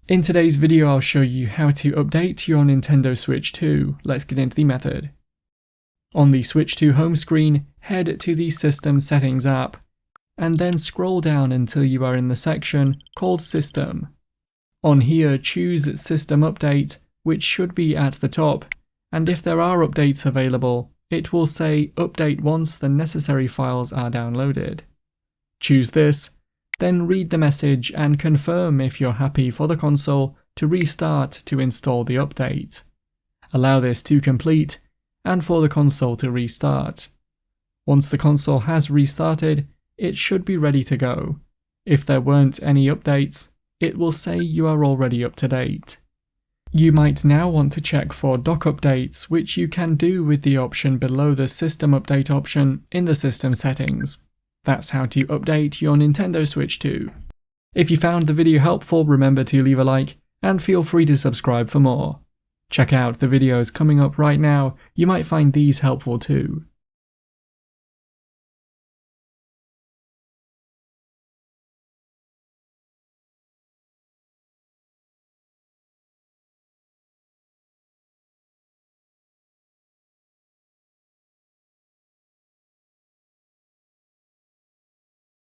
In today's video I'll show you how to update your Nintendo Switch 2. Let's get into the method. On the Switch 2 home screen, head to the System Settings app, and then scroll down until you are in the section called System. On here, choose System Update, which should be at the top, and if there are updates available, it will say Update once the necessary files are downloaded. Choose this, then read the message and confirm if you're happy for the console to restart to install the update. Allow this to complete, and for the console to restart. Once the console has restarted, it should be ready to go. If there weren't any updates, it will say you are already up to date. You might now want to check for dock updates, which you can do with the option below the System Update option in the System Settings. That's how to update your Nintendo Switch 2. If you found the video helpful, remember to leave a like, and feel free to subscribe for more. Check out the videos coming up right now, you might find these helpful too.